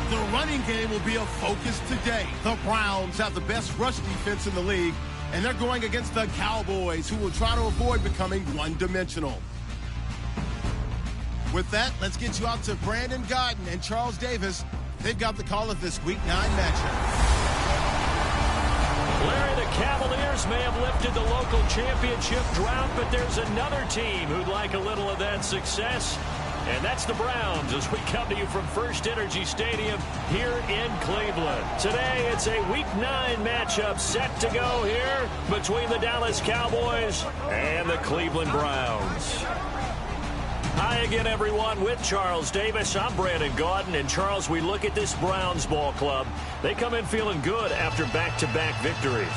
The running game will be a focus today. The Browns have the best rush defense in the league, and they're going against the Cowboys, who will try to avoid becoming one-dimensional. With that, let's get you out to Brandon Gaudin and Charles Davis. They've got the call of this Week 9 matchup. Larry, the Cavaliers may have lifted the local championship drought, but there's another team who'd like a little of that success, and that's the Browns, as we come to you from First Energy Stadium here in Cleveland. Today, it's a Week 9 matchup set to go here between the Dallas Cowboys and the Cleveland Browns. Hi again, everyone, with Charles Davis. I'm Brandon Gaudin. And, Charles, we look at this Browns ball club. They come in feeling good after back-to-back victories.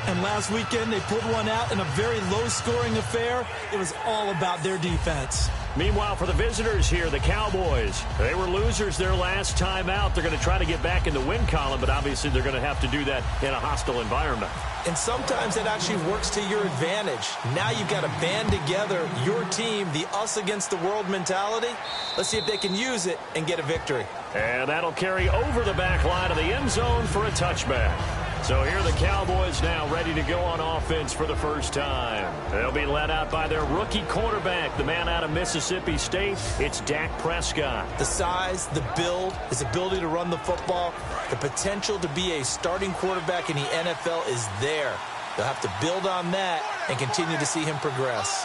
And last weekend, they pulled one out in a very low-scoring affair. It was all about their defense. Meanwhile, for the visitors here, the Cowboys, they were losers their last time out. They're going to try to get back in the win column, but obviously they're going to have to do that in a hostile environment. And sometimes that actually works to your advantage. Now you've got to band together your team, the us against the world mentality. Let's see if they can use it and get a victory. And that'll carry over the back line of the end zone for a touchback. So here are the Cowboys now ready to go on offense for the first time. They'll be led out by their rookie quarterback, the man out of Mississippi State. It's Dak Prescott. The size, the build, his ability to run the football, the potential to be a starting quarterback in the NFL is there. They'll have to build on that and continue to see him progress.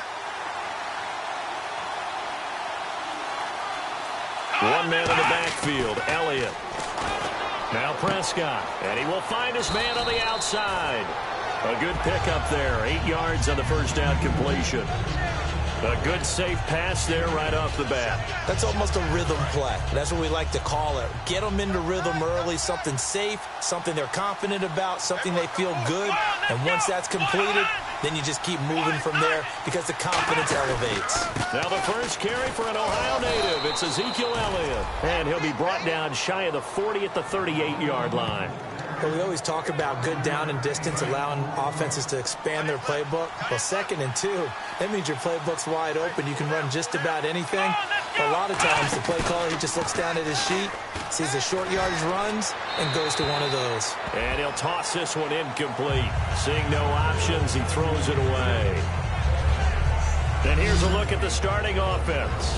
One man in the backfield, Elliott. Now Prescott, and he will find his man on the outside. A good pickup there, 8 yards on the first down completion. A good safe pass there right off the bat. That's almost a rhythm play. That's what we like to call it. Get them into rhythm early, something safe, something they're confident about, something they feel good. And once that's completed, then you just keep moving from there because the confidence elevates. Now the first carry for an Ohio native. It's Ezekiel Elliott. And he'll be brought down shy of the 40 at the 38-yard line. But we always talk about good down and distance, allowing offenses to expand their playbook. Well, 2nd and 2, that means your playbook's wide open. You can run just about anything. But a lot of times, the play caller, he just looks down at his sheet, sees the short yardage runs, and goes to one of those. And he'll toss this one incomplete. Seeing no options, he throws it away. And here's a look at the starting offense.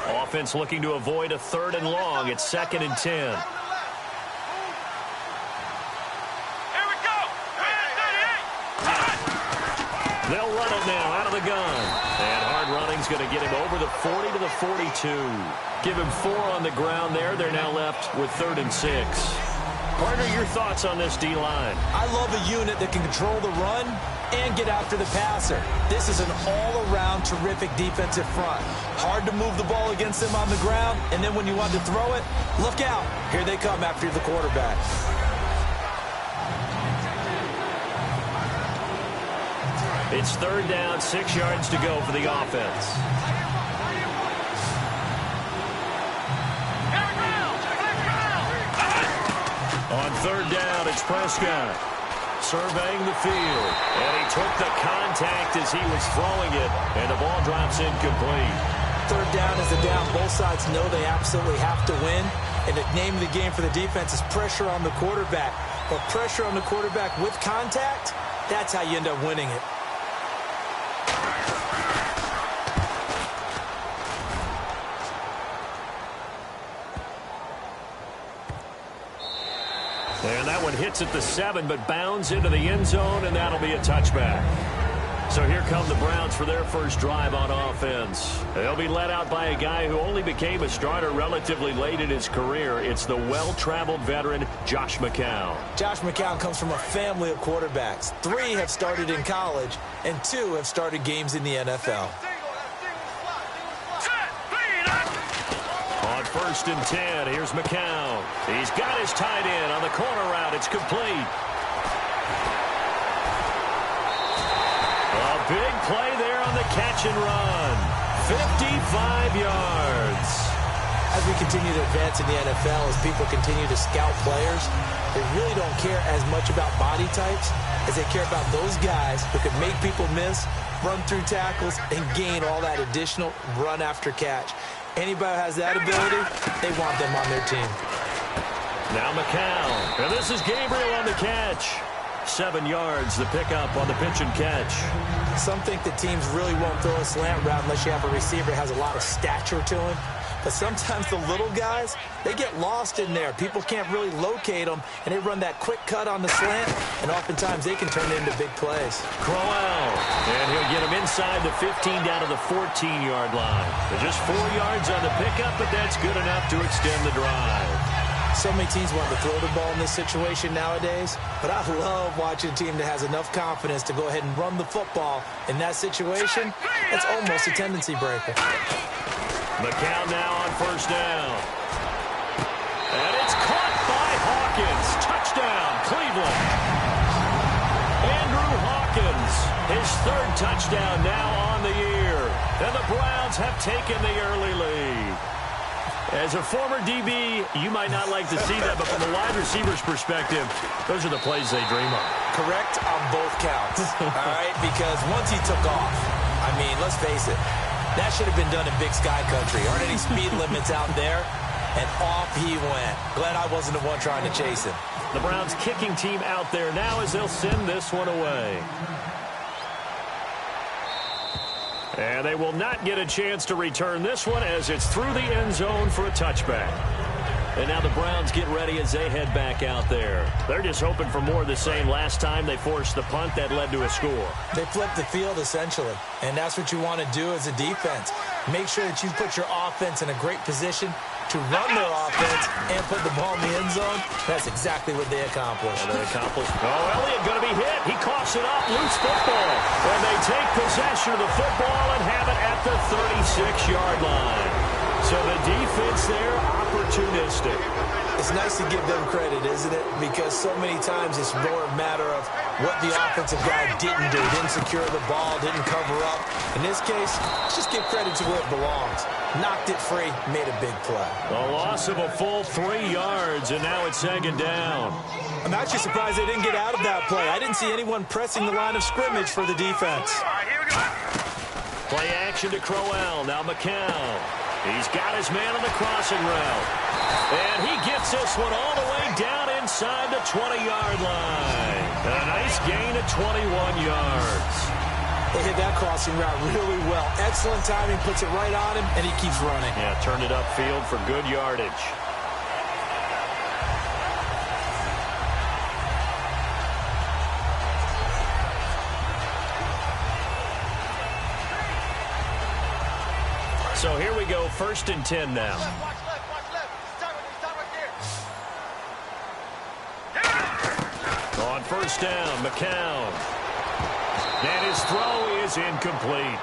Offense looking to avoid a 3rd and long. It's 2nd and 10. Here we go. They'll run it now out of the gun. And hard running's going to get him over the 40 to the 42. Give him 4 on the ground there. They're now left with 3rd and 6. Partner, your thoughts on this D-line? I love a unit that can control the run and get after the passer. This is an all-around terrific defensive front. Hard to move the ball against them on the ground, and then when you want to throw it, look out. Here they come after the quarterback. It's 3rd down, 6 yards to go for the offense. On 3rd down, it's Prescott surveying the field. And he took the contact as he was throwing it, and the ball drops incomplete. 3rd down is a down. Both sides know they absolutely have to win. And the name of the game for the defense is pressure on the quarterback. But pressure on the quarterback with contact, that's how you end up winning it. And that one hits at the 7, but bounds into the end zone, and that'll be a touchback. So here come the Browns for their first drive on offense. They'll be led out by a guy who only became a starter relatively late in his career. It's the well-traveled veteran, Josh McCown. Josh McCown comes from a family of quarterbacks. 3 have started in college, and 2 have started games in the NFL. On 1st and 10, here's McCown. He's got his tight end on the corner route. It's complete. A big play there on the catch and run. 55 yards. As we continue to advance in the NFL, as people continue to scout players, they really don't care as much about body types as they care about those guys who can make people miss, run through tackles, and gain all that additional run after catch. Anybody who has that ability, they want them on their team. Now McCown, and this is Gabriel on the catch. 7 yards, the pickup on the pitch and catch. Some think that teams really won't throw a slant route unless you have a receiver that has a lot of stature to him. But sometimes the little guys, they get lost in there. People can't really locate them, and they run that quick cut on the slant, and oftentimes they can turn it into big plays. Crowell, and he'll get him inside the 15 down to the 14-yard line. Just 4 yards on the pickup, but that's good enough to extend the drive. So many teams want to throw the ball in this situation nowadays, but I love watching a team that has enough confidence to go ahead and run the football. In that situation, it's almost a tendency breaker. McCown now on first down. And it's caught by Hawkins. Touchdown, Cleveland. Andrew Hawkins, his 3rd touchdown now on the year. And the Browns have taken the early lead. As a former DB, you might not like to see that, but from a wide receiver's perspective, those are the plays they dream of. Correct on both counts, all right? Because once he took off, I mean, let's face it, that should have been done in Big Sky Country. Aren't any speed limits out there? And off he went. Glad I wasn't the one trying to chase him. The Browns kicking team out there now as they'll send this one away. And they will not get a chance to return this one as it's through the end zone for a touchback. And now the Browns get ready as they head back out there. They're just hoping for more of the same. Last time they forced the punt that led to a score. They flipped the field, essentially. And that's what you want to do as a defense. Make sure that you put your offense in a great position to run their offense and put the ball in the end zone. That's exactly what they accomplished. And they accomplished. Oh, Elliott going to be hit. He coughs it up. Loose football. And they take possession of the football and have it at the 36-yard line. So the defense there, opportunistic. It's nice to give them credit, isn't it? Because so many times it's more a matter of what the offensive guy didn't do. Didn't secure the ball, didn't cover up. In this case, let's just give credit to where it belongs. Knocked it free, made a big play. A loss of a full 3 yards, and now it's 2nd down. I'm actually surprised they didn't get out of that play. I didn't see anyone pressing the line of scrimmage for the defense. All right, here we go. Play action to Crowell. Now McCown. He's got his man on the crossing route. And he gets this one all the way down inside the 20-yard line. A nice gain of 21 yards. They hit that crossing route really well. Excellent timing, puts it right on him, and he keeps running. Yeah, turned it upfield for good yardage. So here we go, 1st and 10 now. Watch left, watch left. Start right there. On first down, McCown. And his throw is incomplete.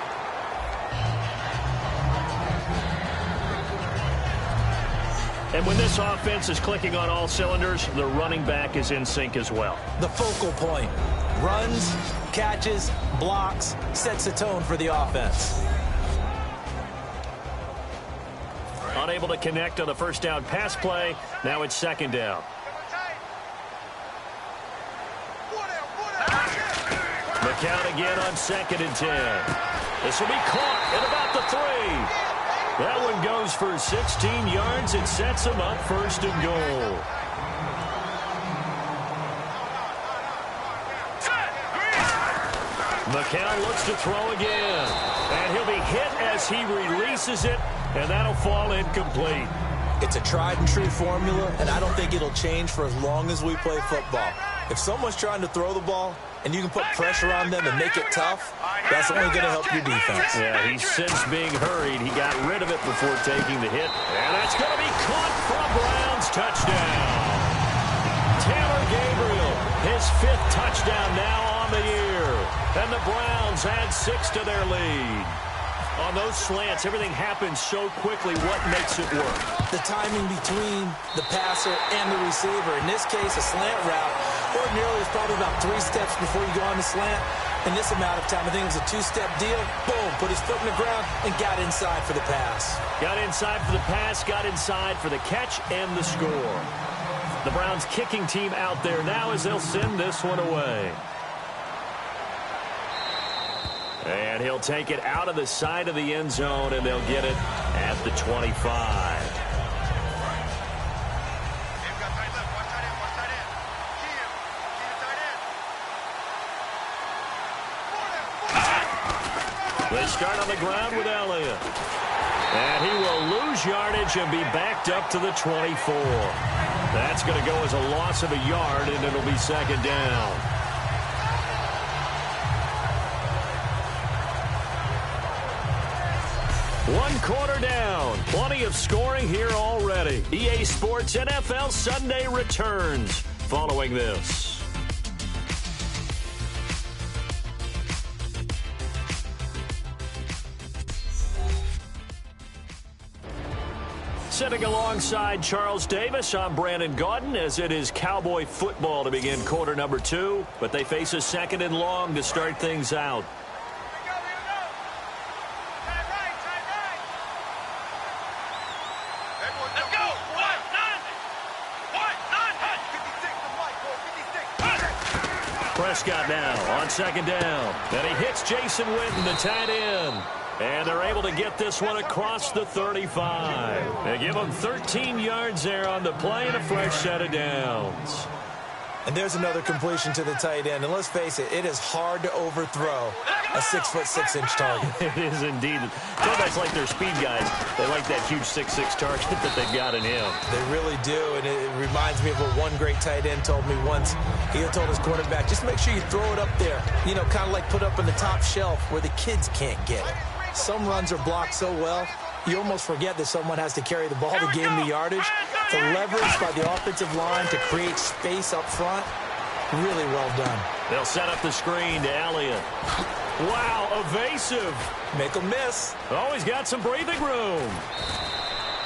And when this offense is clicking on all cylinders, the running back is in sync as well. The focal point. Runs, catches, blocks, sets the tone for the offense. Unable to connect on the first down pass play. Now it's 2nd down. McCown again on 2nd and 10. This will be caught at about the 3. That one goes for 16 yards. It sets him up 1st and goal. McCown looks to throw again. And he'll be hit as he releases it. And that'll fall incomplete. It's a tried-and-true formula, and I don't think it'll change for as long as we play football. If someone's trying to throw the ball, and you can put pressure on them and make it tough, that's only going to help your defense. Yeah, he's since being hurried. He got rid of it before taking the hit. And that's going to be caught for a Browns touchdown. Taylor Gabriel, his 5th touchdown now on the year. And the Browns add 6 to their lead. On those slants, everything happens so quickly. What makes it work? The timing between the passer and the receiver. In this case, a slant route. Ordinarily, it's probably about 3 steps before you go on the slant. In this amount of time, I think it was a two-step deal. Boom, put his foot in the ground and got inside for the pass. Got inside for the pass, got inside for the catch and the score. The Browns kicking team out there now as they'll send this one away. And he'll take it out of the side of the end zone, and they'll get it at the 25. They start on the ground with Elliott. And he will lose yardage and be backed up to the 24. That's going to go as a loss of a yard, and it'll be second down. One quarter down. Plenty of scoring here already. EA Sports NFL Sunday returns following this. Sitting alongside Charles Davis, I'm Brandon Gaudin, as it is Cowboy football to begin quarter number 2. But they face a second and long to start things out. Prescott now on second down. And he hits Jason Witten, the tight end. And they're able to get this one across the 35. They give him 13 yards there on the play and a fresh set of downs. And there's another completion to the tight end. And let's face it, it is hard to overthrow a 6'6" target. It is indeed. Quarterbacks like their speed guys. They like that huge 6'6" target that they've got in him. They really do. And it reminds me of what one great tight end told me once. He told his quarterback, just make sure you throw it up there. You know, kind of like put up on the top shelf where the kids can't get it. Some runs are blocked so well, you almost forget that someone has to carry the ball to gain the yardage. The leverage by the offensive line to create space up front, really well done. They'll set up the screen to Elliott. Wow, evasive. Make him miss. Oh, he's got some breathing room.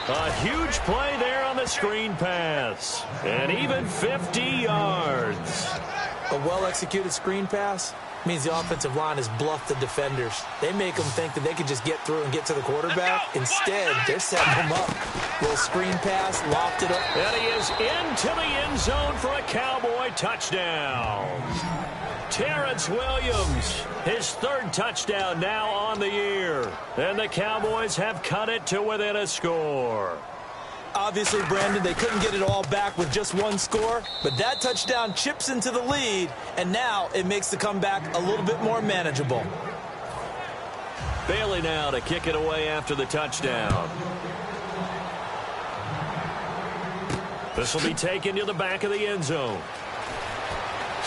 A huge play there on the screen pass. And even 50 yards. A well-executed screen pass means the offensive line has bluffed the defenders. They make them think that they can just get through and get to the quarterback. Instead, they're setting him up. Little screen pass, lofted up. And he is into the end zone for a Cowboy touchdown. Terrence Williams, his third touchdown now on the year. And the Cowboys have cut it to within a score. Obviously, Brandon, they couldn't get it all back with just one score, but that touchdown chips into the lead, and now it makes the comeback a little bit more manageable. Bailey now to kick it away after the touchdown. This will be taken to the back of the end zone.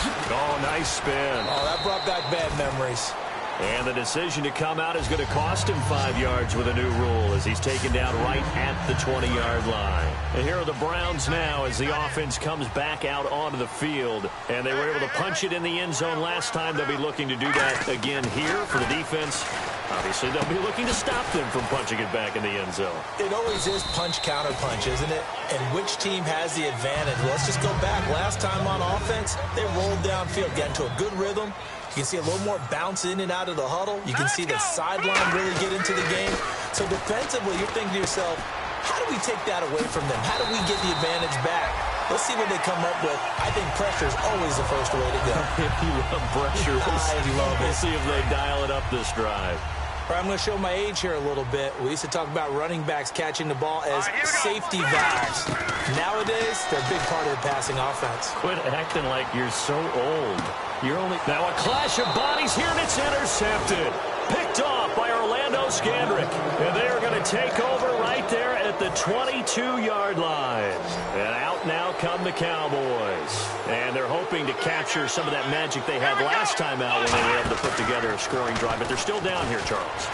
Oh, nice spin. Oh, that brought back bad memories. And the decision to come out is going to cost him 5 yards with a new rule as he's taken down right at the 20-yard line. And here are the Browns now as the offense comes back out onto the field. And they were able to punch it in the end zone last time. They'll be looking to do that again here for the defense. Obviously, they'll be looking to stop them from punching it back in the end zone. It always is punch-counter-punch, isn't it? And which team has the advantage? Well, let's just go back. Last time on offense, they rolled downfield, got into a good rhythm. You can see a little more bounce in and out of the huddle. You can see the sideline really get into the game. So defensively, you're thinking to yourself, how do we take that away from them? How do we get the advantage back? Let's see what they come up with. I think pressure is always the first way to go. If you love pressure, we'll see if they dial it up this drive. All right, I'm going to show my age here a little bit. We used to talk about running backs catching the ball as safety valves. Nowadays, they're a big part of the passing offense. Quit acting like you're so old. You're only... Now a clash of bodies here, and it's intercepted. Picked off by Orlando Scandrick. And they are going to take over right there at the 22-yard line. And out now come the Cowboys. And they're hoping to capture some of that magic they had last time out when they were able to put together a scoring drive. But they're still down here, Charles.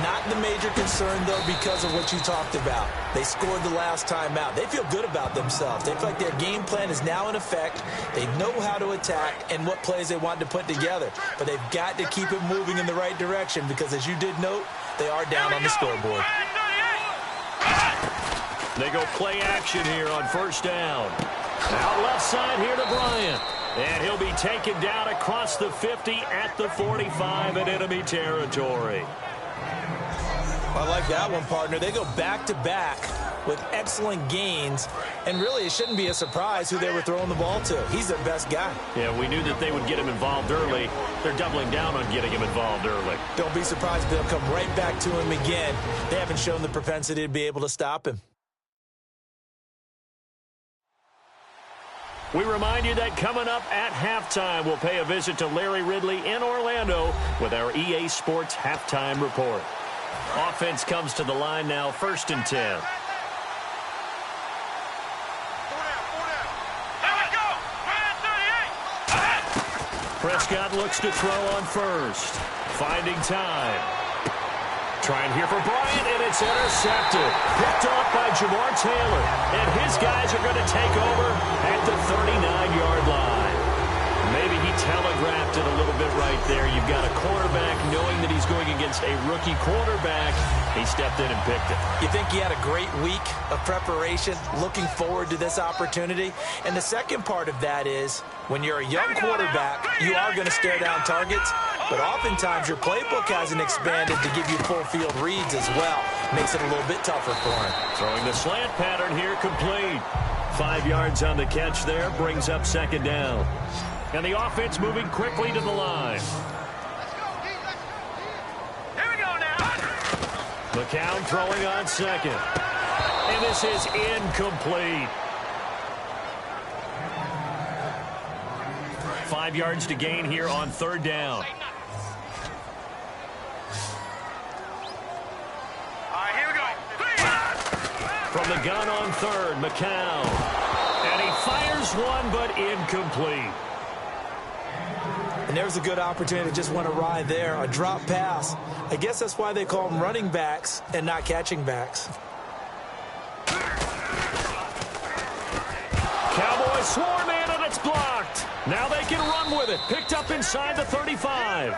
Not the major concern, though, because of what you talked about. They scored the last time out. They feel good about themselves. They feel like their game plan is now in effect. They know how to attack and what plays they want to put together. But they've got to keep it moving in the right direction because, as you did note, they are down on the scoreboard. They go play action here on first down. Out left side here to Bryant. And he'll be taken down across the 50 at the 45 in enemy territory. I like that one, partner. They go back-to-back with excellent gains, and really it shouldn't be a surprise who they were throwing the ball to. He's their best guy. Yeah, we knew that they would get him involved early. They're doubling down on getting him involved early. Don't be surprised if they'll come right back to him again. They haven't shown the propensity to be able to stop him. We remind you that coming up at halftime, we'll pay a visit to Larry Ridley in Orlando with our EA Sports Halftime Report. Offense comes to the line now, 1st and 10. Prescott looks to throw on first. Finding time. Trying here for Bryant, and it's intercepted. Picked off by Jamar Taylor. And his guys are going to take over at the 39-yard line. Maybe he telegraphed it a little bit right there. You've got a quarterback knowing that he's going against a rookie quarterback. He stepped in and picked it. You think he had a great week of preparation, looking forward to this opportunity? And the second part of that is, when you're a young quarterback, you are going to stare down targets, but oftentimes your playbook hasn't expanded to give you full field reads as well. Makes it a little bit tougher for him. Throwing the slant pattern here, complete. 5 yards on the catch there, brings up 2nd down. And the offense moving quickly to the line. Here we go now. McCown throwing on 2nd. And this is incomplete. 5 yards to gain here on 3rd down. All right, here we go. From the gun on 3rd, McCown. And he fires one, but incomplete. And there's a good opportunity to just went awry there, a drop pass. I guess that's why they call them running backs and not catching backs. Cowboys swarm in, and it's blocked. Now they can run with it. Picked up inside the 35.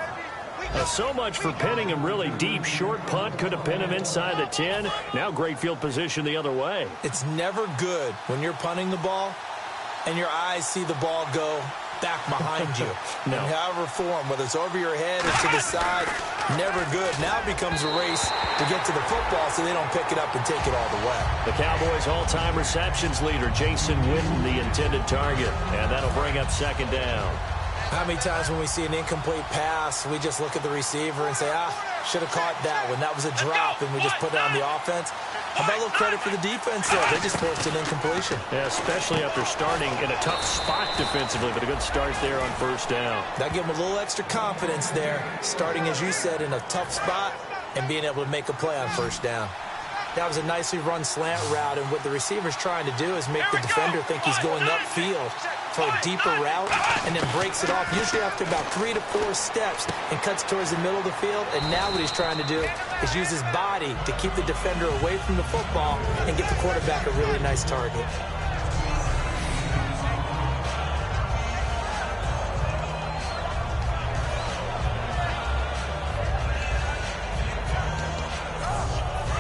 So much for pinning him really deep. Short punt could have pinned him inside the 10. Now great field position the other way. It's never good when you're punting the ball and your eyes see the ball go back behind you. No. In however form, whether it's over your head or to the side, never good. Now it becomes a race to get to the football so they don't pick it up and take it all the way. The Cowboys' all-time receptions leader, Jason Witten, the intended target. And that'll bring up 2nd down. How many times when we see an incomplete pass, we just look at the receiver and say, should have caught that one. That was a drop, and we just put it on the offense. How about a little credit for the defense there? They just forced an incompletion. Yeah, especially after starting in a tough spot defensively, but a good start there on 1st down. That gave them a little extra confidence there, starting, as you said, in a tough spot and being able to make a play on 1st down. That was a nicely run slant route, and what the receiver's trying to do is make the defender think he's going upfield for a deeper route and then breaks it off, usually after about 3 to 4 steps, and cuts towards the middle of the field. And now what he's trying to do is use his body to keep the defender away from the football and get the quarterback a really nice target.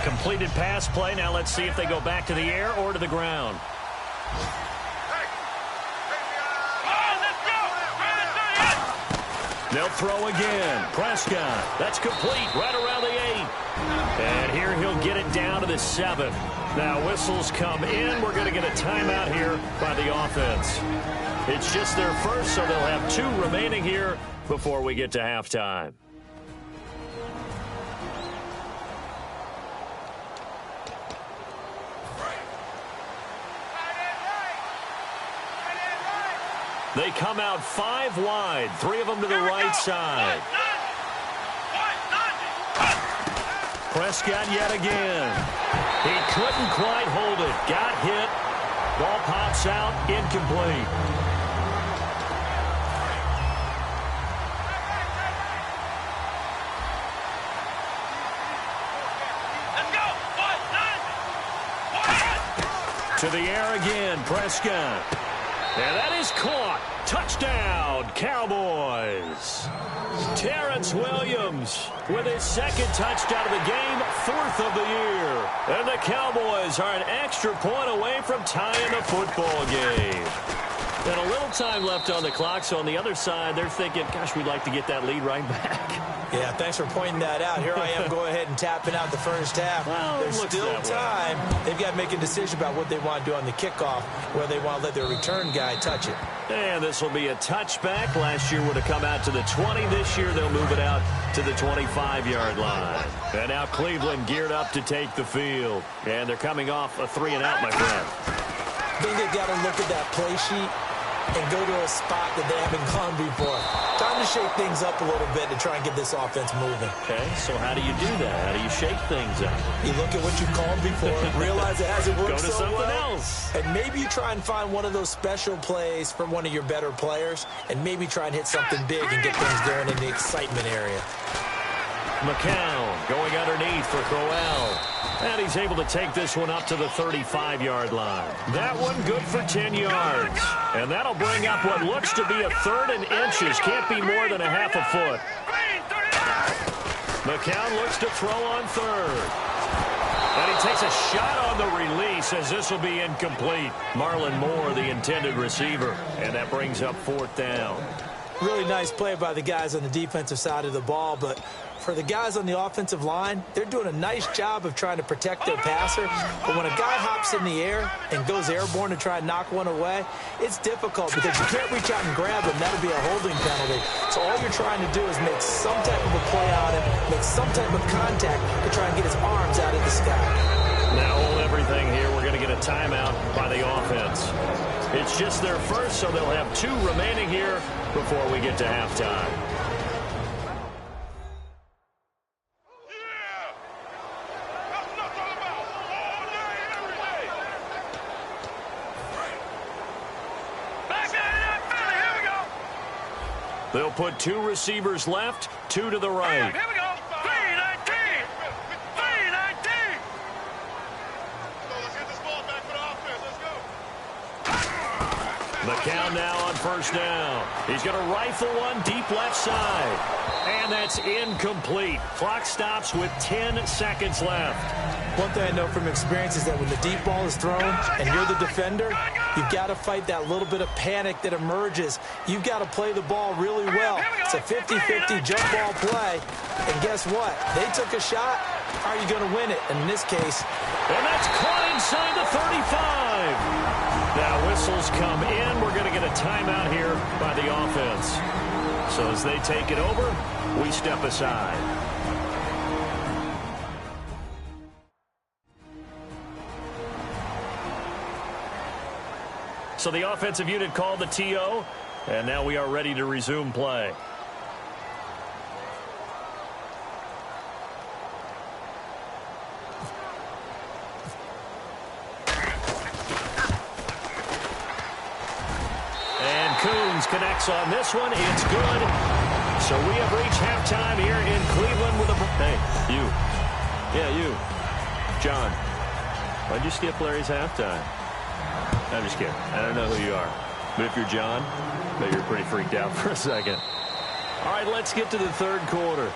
Completed pass play. Now let's see if they go back to the air or to the ground. They'll throw again. Prescott. That's complete right around the 8. And here he'll get it down to the 7. Now whistles come in. We're going to get a timeout here by the offense. It's just their first, so they'll have 2 remaining here before we get to halftime. They come out 5 wide, 3 of them to the right side. Prescott yet again. He couldn't quite hold it. Got hit. Ball pops out, incomplete. To the air again, Prescott. And that is caught. Touchdown, Cowboys. Terrence Williams with his 2nd touchdown of the game, 4th of the year. And the Cowboys are an extra point away from tying the football game. And a little time left on the clock, so on the other side, they're thinking, gosh, we'd like to get that lead right back. Yeah, thanks for pointing that out. Here I am go ahead and tapping out the first half. Well, there's still time. They've got to make a decision about what they want to do on the kickoff, whether they want to let their return guy touch it. And this will be a touchback. Last year would have come out to the 20. This year they'll move it out to the 25-yard line. And now Cleveland geared up to take the field. And they're coming off a 3-and-out, my friend. I think they've got to look at that play sheet and go to a spot that they haven't gone before. Time to shake things up a little bit to try and get this offense moving. Okay, so how do you do that? How do you shake things up? You look at what you called before, realize it hasn't worked so well. Go to something else. And maybe you try and find one of those special plays from one of your better players, and maybe try and hit something big and get things going in the excitement area. McCown going underneath for Crowell. And he's able to take this one up to the 35-yard line. That one good for 10 yards. And that'll bring up what looks to be a 3rd and inches. Can't be more than a half a foot. McCown looks to throw on 3rd. And he takes a shot on the release as this will be incomplete. Marlon Moore, the intended receiver. And that brings up 4th down. Really nice play by the guys on the defensive side of the ball, but for the guys on the offensive line, they're doing a nice job of trying to protect their passer. But when a guy hops in the air and goes airborne to try and knock one away, it's difficult because you can't reach out and grab him. That'll be a holding penalty. So all you're trying to do is make some type of a play on him, make some type of contact to try and get his arms out of the sky. Now hold everything here. We're going to get a timeout by the offense. It's just their first, so they'll have 2 remaining here before we get to halftime. They'll put 2 receivers left, 2 to the right. Here we go. 3-19. 3-19. Let's get this ball back for the offense. Let's go. McCown now on 1st down. He's going to rifle one deep left side. And that's incomplete. Clock stops with 10 seconds left. One thing I know from experience is that when the deep ball is thrown and you're the defender, you've got to fight that little bit of panic that emerges. You've got to play the ball really well. It's a 50-50 jump ball play. And guess what? They took a shot. How are you going to win it? And in this case, and that's caught inside the 35. Now whistles come in. We're going to get a timeout here by the offense. So as they take it over, we step aside. So the offensive unit called the TO, and now we are ready to resume play. And Coons connects on this one. It's good. So we have reached halftime here in Cleveland with a... Hey, you. Yeah, you. John, why'd you skip Larry's halftime? I'm just kidding. I don't know who you are. But if you're John, I bet you're pretty freaked out for a second. All right, let's get to the 3rd quarter.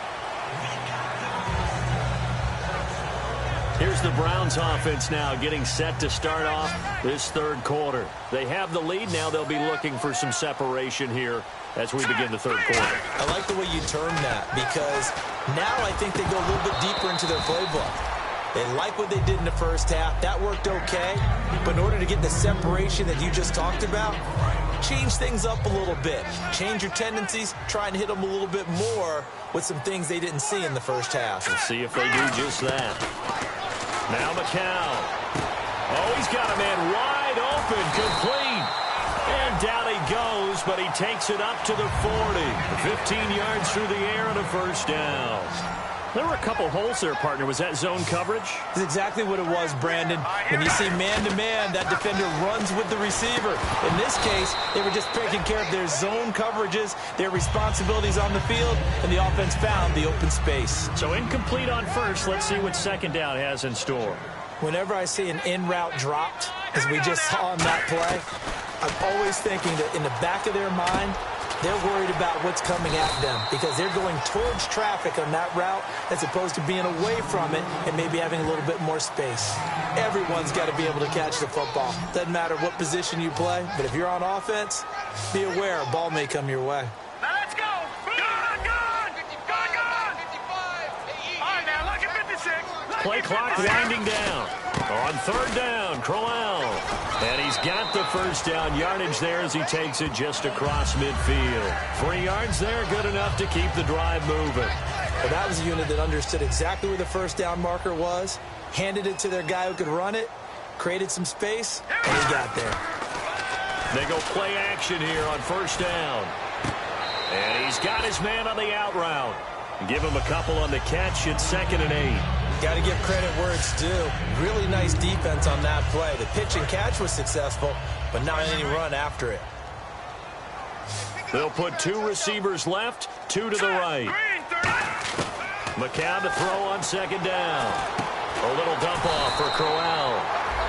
Here's the Browns offense now getting set to start off this 3rd quarter. They have the lead. Now they'll be looking for some separation here as we begin the 3rd quarter. I like the way you term that because now I think they go a little bit deeper into their playbook. They like what they did in the first half. That worked okay. But in order to get the separation that you just talked about, change things up a little bit. Change your tendencies. Try and hit them a little bit more with some things they didn't see in the first half. We'll see if they do just that. Now McCown. Oh, he's got a man wide open, complete. And down he goes, but he takes it up to the 40. 15 yards through the air and a 1st down. There were a couple holes there, partner. Was that zone coverage? That's exactly what it was, Brandon. When you see man-to-man, that defender runs with the receiver. In this case, they were just taking care of their zone coverages, their responsibilities on the field, and the offense found the open space. So incomplete on 1st. Let's see what 2nd down has in store. Whenever I see an in-route dropped, as we just saw on that play, I'm always thinking that in the back of their mind, They're worried about what's coming at them because they're going towards traffic on that route as opposed to being away from it and maybe having a little bit more space. Everyone's got to be able to catch the football. Doesn't matter what position you play, but if you're on offense, be aware a ball may come your way. Now let's go. Gone. 55. All right, now look at 56. Play clock winding down. On third down, Crowell. And he's got the first down yardage there as he takes it just across midfield. 3 yards there, good enough to keep the drive moving. Well, that was a unit that understood exactly where the first down marker was, handed it to their guy who could run it, created some space, and he got there. They go play action here on first down. And he's got his man on the out route. Give him a couple on the catch. It's 2nd and 8. Got to give credit where it's due. Really nice defense on that play. The pitch and catch was successful, but not any run after it. They'll put 2 receivers left, 2 to the right. McCown to throw on 2nd down. A little dump off for Crowell.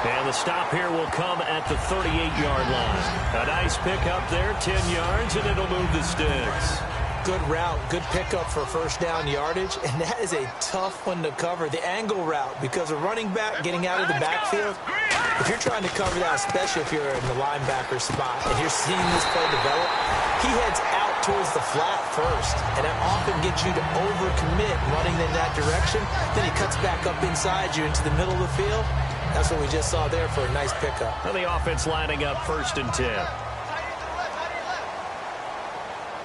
And the stop here will come at the 38-yard line. A nice pickup there, 10 yards, and it'll move the sticks. Good route, good pickup for first down yardage, and that is a tough one to cover. The angle route, because a running back getting out of the backfield, if you're trying to cover that, especially if you're in the linebacker spot, and you're seeing this play develop, he heads out towards the flat first, and that often gets you to overcommit running in that direction. Then he cuts back up inside you into the middle of the field. That's what we just saw there for a nice pickup. And the offense lining up 1st and 10.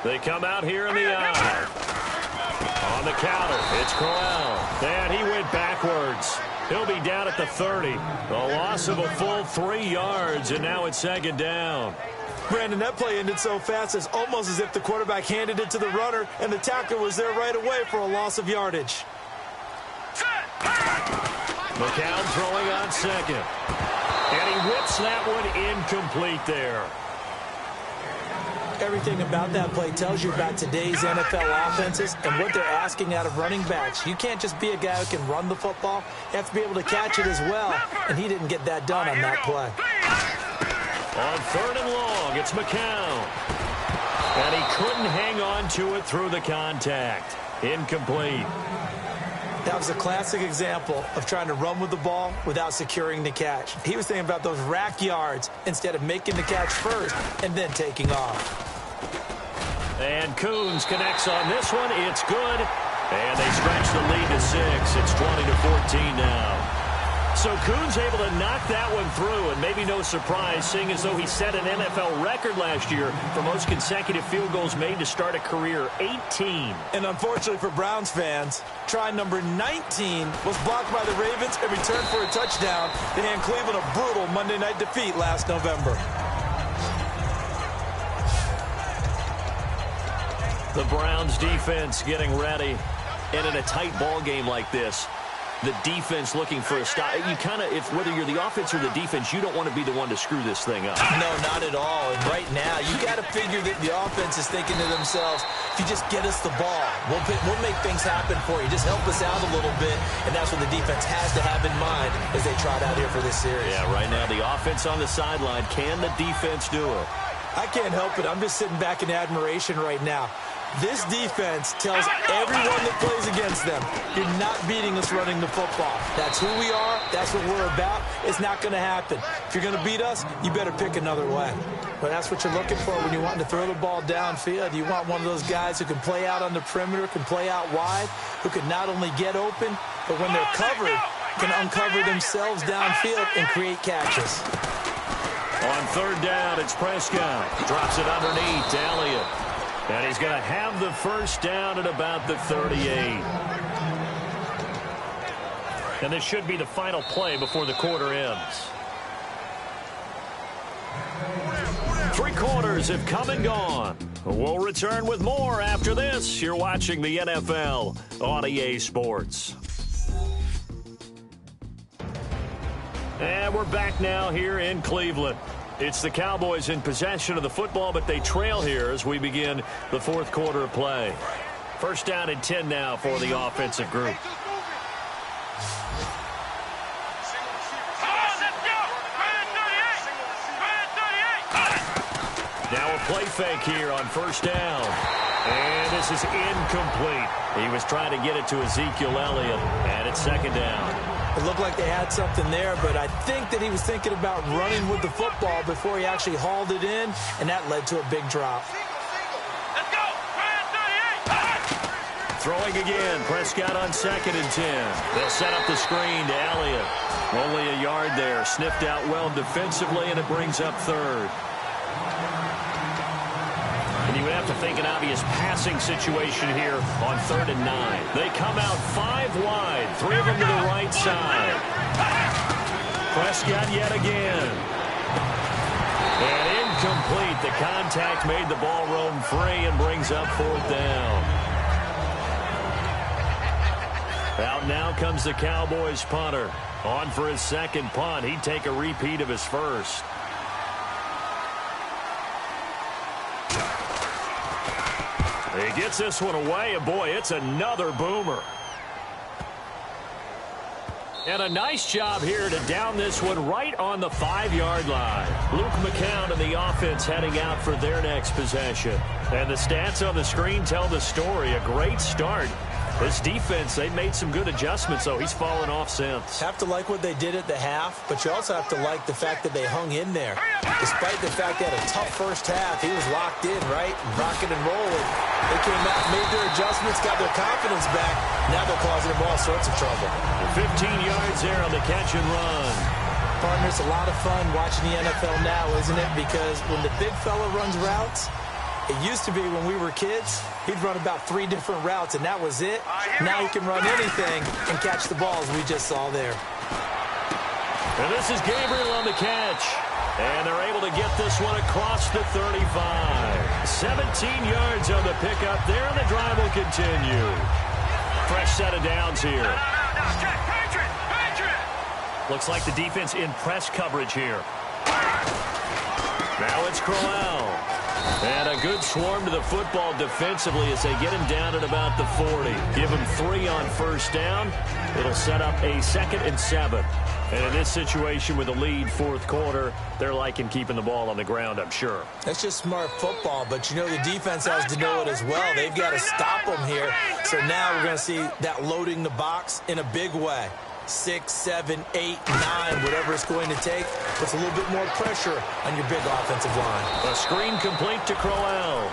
They come out here in the eye. On the counter, it's Crowell. And he went backwards. He'll be down at the 30. A loss of a full 3 yards, and now it's 2nd down. Brandon, that play ended so fast, it's almost as if the quarterback handed it to the runner, and the tackler was there right away for a loss of yardage. McCown throwing on 2nd. And he whips that one incomplete there. Everything about that play tells you about today's NFL offenses and what they're asking out of running backs. You can't just be a guy who can run the football. You have to be able to catch it as well, and he didn't get that done on that play. On 3rd and long, it's McCown. And he couldn't hang on to it through the contact. Incomplete. That was a classic example of trying to run with the ball without securing the catch. He was thinking about those rack yards instead of making the catch first and then taking off. And Coons connects on this one. It's good. And they stretch the lead to 6. It's 20-14 now. So Coons able to knock that one through, and maybe no surprise, seeing as though he set an NFL record last year for most consecutive field goals made to start a career, 18. And unfortunately for Browns fans, try number 19 was blocked by the Ravens and returned for a touchdown to hand Cleveland a brutal Monday night defeat last November. The Browns defense getting ready, and in a tight ball game like this, the defense looking for a stop. You kind of, if whether you're the offense or the defense, you don't want to be the one to screw this thing up. No, not at all. And right now, you got to figure that the offense is thinking to themselves, if you just get us the ball, we'll make things happen for you. Just help us out a little bit. And that's what the defense has to have in mind as they trot out here for this series. Yeah, right now, the offense on the sideline. Can the defense do it? I can't help it. I'm just sitting back in admiration right now. This defense tells everyone that plays against them, you're not beating us running the football. That's who we are. That's what we're about. It's not going to happen. If you're going to beat us, you better pick another way. But that's what you're looking for when you want to throw the ball downfield. You want one of those guys who can play out on the perimeter, can play out wide, who can not only get open, but when they're covered, can uncover themselves downfield and create catches. On 3rd down, it's Prescott. Drops it underneath to Elliott. And he's going to have the first down at about the 38. And this should be the final play before the quarter ends. 3 quarters have come and gone. We'll return with more after this. You're watching the NFL on EA Sports. And we're back now here in Cleveland. It's the Cowboys in possession of the football, but they trail here as we begin the 4th quarter of play. First down and 10 now for the offensive group. Now a play fake here on first down. And this is incomplete. He was trying to get it to Ezekiel Elliott, and it's second down. It looked like they had something there, but I think that he was thinking about running with the football before he actually hauled it in, and that led to a big drop. Let's go. Throwing again. Prescott on 2nd and 10. They'll set up the screen to Elliott. Only a yard there. Sniffed out well defensively, and it brings up 3rd. And you would have to think an obvious passing situation here on 3rd and 9. They come out 5 wide. 3 of them to the right side. Prescott yet again. And incomplete. The contact made the ball roam free and brings up 4th down. Out now comes the Cowboys punter. On for his 2nd punt. He'd take a repeat of his first. He gets this one away, and boy, it's another boomer. And a nice job here to down this one right on the 5-yard line. Luke McCown and the offense heading out for their next possession. And the stats on the screen tell the story. A great start. This defense, they made some good adjustments, though. He's fallen off since. Have to like what they did at the half, but you also have to like the fact that they hung in there. Despite the fact they had a tough first half, he was locked in, right? Rocking and rolling. They came out, made their adjustments, got their confidence back. Now they're causing them all sorts of trouble. 15 yards there on the catch and run. Partner, it's a lot of fun watching the NFL now, isn't it? Because when the big fella runs routes, it used to be when we were kids, he'd run about 3 different routes, and that was it. Now he can run anything and catch the balls we just saw there. And this is Gabriel on the catch. And they're able to get this one across the 35. 17 yards on the pickup there, and the drive will continue. Fresh set of downs here. Looks like the defense in press coverage here. Now it's Crowell. And a good swarm to the football defensively as they get him down at about the 40. Give him 3 on first down. It'll set up a 2nd and 7. And in this situation with a lead 4th quarter, they're liking keeping the ball on the ground, I'm sure. That's just smart football, but you know the defense has to know it as well. They've got to stop them here. So now we're going to see that loading the box in a big way. 6, 7, 8, 9, whatever it's going to take, puts a little bit more pressure on your big offensive line. A screen complete to Crowell.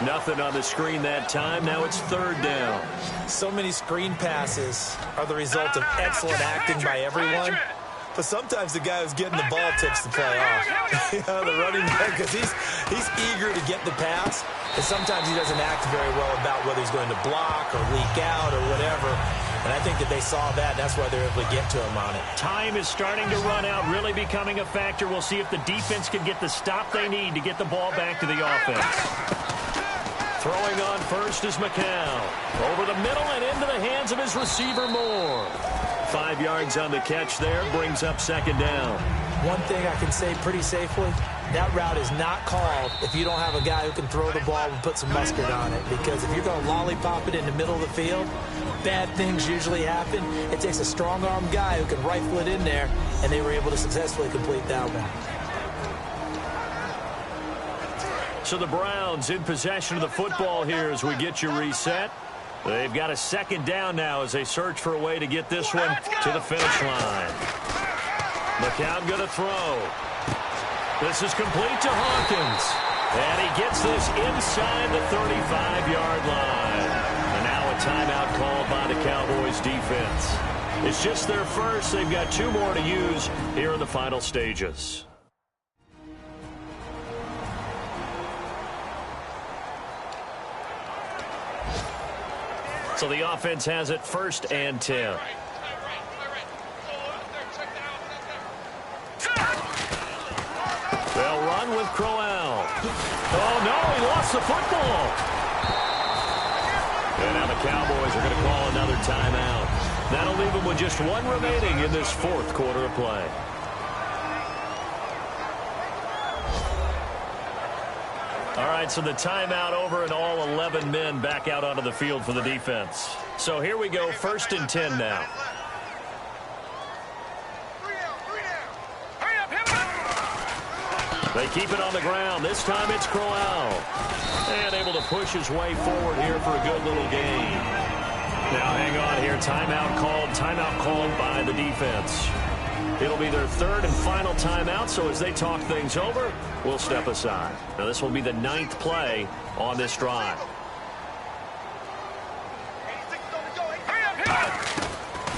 Nothing on the screen that time. Now it's 3rd down. So many screen passes are the result of excellent acting by everyone. But sometimes the guy who's getting the ball tips the play off. You know, the running back, because he's eager to get the pass. And sometimes he doesn't act very well about whether he's going to block or leak out or whatever. And I think that they saw that. That's why they're able to get to him on it. Time is starting to run out, really becoming a factor. We'll see if the defense can get the stop they need to get the ball back to the offense. Throwing on first is McCown. Over the middle and into the hands of his receiver Moore. 5 yards on the catch there, brings up 2nd down. One thing I can say pretty safely, that route is not called if you don't have a guy who can throw the ball and put some mustard on it. Because if you're going to lollipop it in the middle of the field, bad things usually happen. It takes a strong-arm guy who can rifle it in there, and they were able to successfully complete that one. So the Browns in possession of the football here as we get you reset. They've got a 2nd down now as they search for a way to get this one to the finish line. McCown going to throw. This is complete to Hawkins. And he gets this inside the 35-yard line. And now a timeout called by the Cowboys defense. It's just their first. They've got 2 more to use here in the final stages. So the offense has it 1st and 10. They'll run with Crowell. Oh, no, he lost the football. And now the Cowboys are going to call another timeout. That'll leave them with just 1 remaining in this 4th quarter of play. All right, so the timeout over and all 11 men back out onto the field for the defense. So here we go, 1st and 10 now. They keep it on the ground. This time it's Crowell. And able to push his way forward here for a good little gain. Now hang on here. Timeout called by the defense. It'll be their third and final timeout, so as they talk things over, we'll step aside. Now this will be the 9th play on this drive.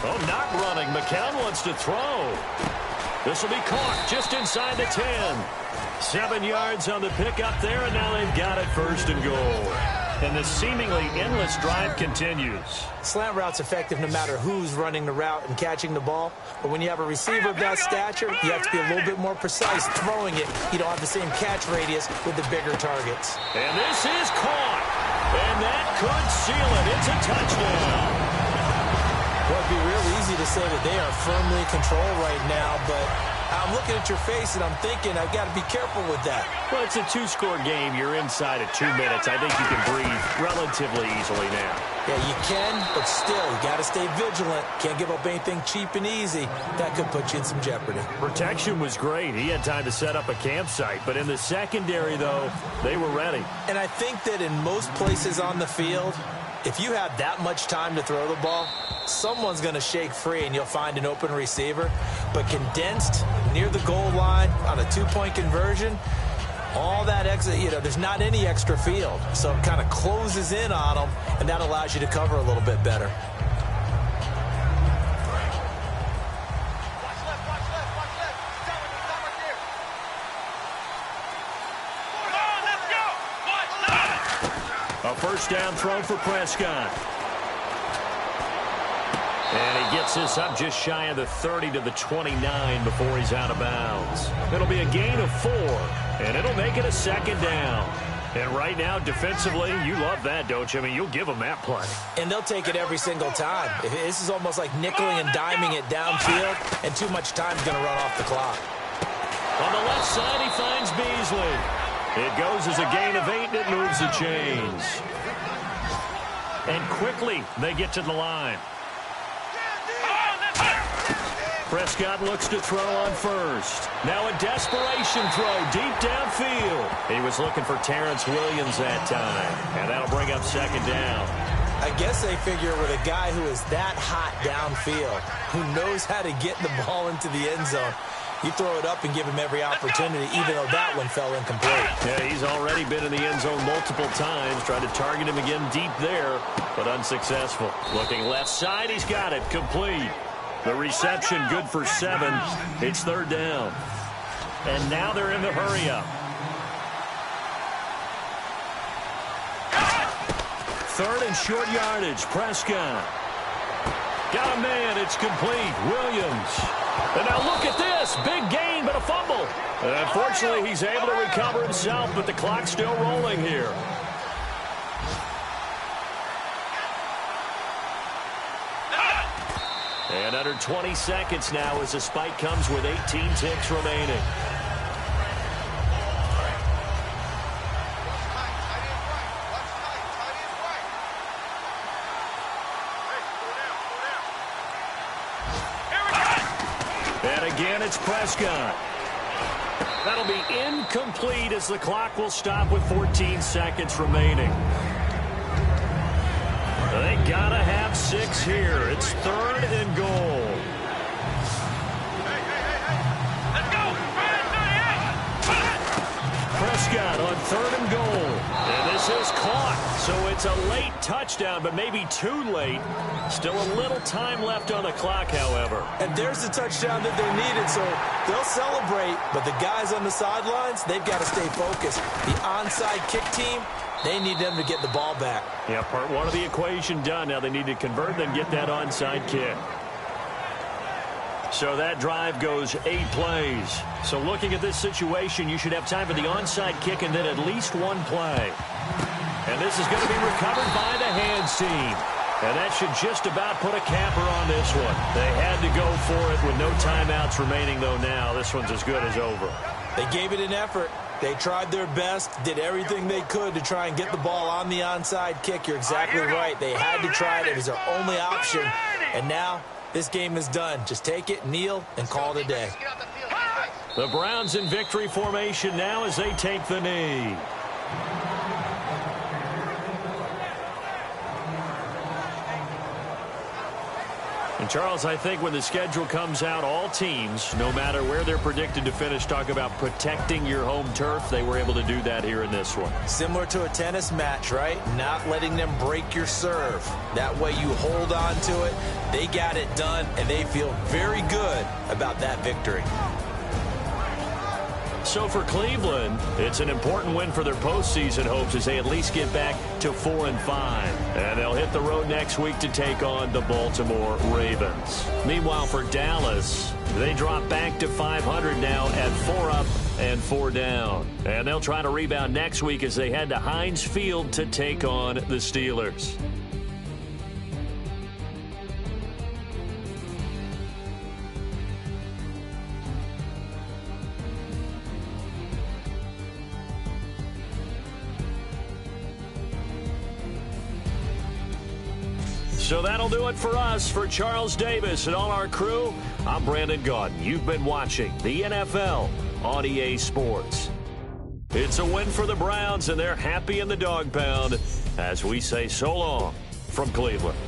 Oh, not running. McCown wants to throw. This will be caught just inside the 10. 7 yards on the pickup there, and now they've got it first and goal. And the seemingly endless drive continues. Slant route's effective no matter who's running the route and catching the ball. But when you have a receiver of that stature, you have to be a little bit more precise throwing it. You don't have the same catch radius with the bigger targets. And this is caught. And that could seal it. It's a touchdown. Well, it'd be real easy to say that they are firmly in control right now, but I'm looking at your face and I'm thinking I've got to be careful with that. Well, it's a 2-score game. You're inside at 2 minutes. I think you can breathe relatively easily now. Yeah, you can, but still, you got to stay vigilant. Can't give up anything cheap and easy. That could put you in some jeopardy. Protection was great. He had time to set up a campsite, but in the secondary, though, they were ready. And I think that in most places on the field, if you have that much time to throw the ball, someone's going to shake free and you'll find an open receiver. But condensed near the goal line on a 2-point conversion, all that extra, there's not any extra field. So it kind of closes in on them, and that allows you to cover a little bit better. A first down throw for Prescott. And he gets this up just shy of the 30 to the 29 before he's out of bounds. It'll be a gain of 4, and it'll make it a second down. And right now, defensively, you love that, don't you? I mean, you'll give them that play. And they'll take it every single time. This is almost like nickeling and diming it downfield, and too much time's going to run off the clock. On the left side, he finds Beasley. It goes as a gain of 8, and it moves the chains. And quickly, they get to the line. Prescott looks to throw on first. Now a desperation throw deep downfield. He was looking for Terrence Williams that time. And that'll bring up second down. I guess they figure with a guy who is that hot downfield, who knows how to get the ball into the end zone, you throw it up and give him every opportunity, even though that one fell incomplete. Yeah, he's already been in the end zone multiple times, trying to target him again deep there, but unsuccessful. Looking left side, he's got it, complete. The reception good for 7. It's third down. And now they're in the hurry-up. Third and short yardage, Prescott. Got a man, it's complete. Williams. And now look at this. Big gain, but a fumble. And unfortunately, he's able to recover himself, but the clock's still rolling here. And under 20 seconds now as the spike comes with 18 ticks remaining. And again, it's Prescott. That'll be incomplete as the clock will stop with 14 seconds remaining. They gotta have 6 here. It's third and goal. Let's go! Prescott on third and goal. And this is caught. So it's a late touchdown, but maybe too late. Still a little time left on the clock, however. And there's the touchdown that they needed, so they'll celebrate. But the guys on the sidelines, they've got to stay focused. The onside kick team, they need them to get the ball back. Yeah, part one of the equation done. Now they need to convert, then get that onside kick. So that drive goes 8 plays. So looking at this situation, you should have time for the onside kick and then at least 1 play. And this is going to be recovered by the hands team. And that should just about put a capper on this one. They had to go for it with no timeouts remaining, though now. This one's as good as over. They gave it an effort. They tried their best, did everything they could to try and get the ball on the onside kick. You're exactly right. They had to try it. It was their only option. And now this game is done. Just take it, kneel, and call it a day. The Browns in victory formation now as they take the knee. And Charles, I think when the schedule comes out, all teams, no matter where they're predicted to finish, talk about protecting your home turf. They were able to do that here in this one. Similar to a tennis match, right? Not letting them break your serve. That way you hold on to it. They got it done, and they feel very good about that victory. So for Cleveland, it's an important win for their postseason hopes as they at least get back to 4-5. And they'll hit the road next week to take on the Baltimore Ravens. Meanwhile, for Dallas, they drop back to 500 now at 4 up and 4 down. And they'll try to rebound next week as they head to Heinz Field to take on the Steelers. So that'll do it for us. For Charles Davis and all our crew, I'm Brandon Gaudin. You've been watching the NFL on EA Sports. It's a win for the Browns, and they're happy in the dog pound as we say so long from Cleveland.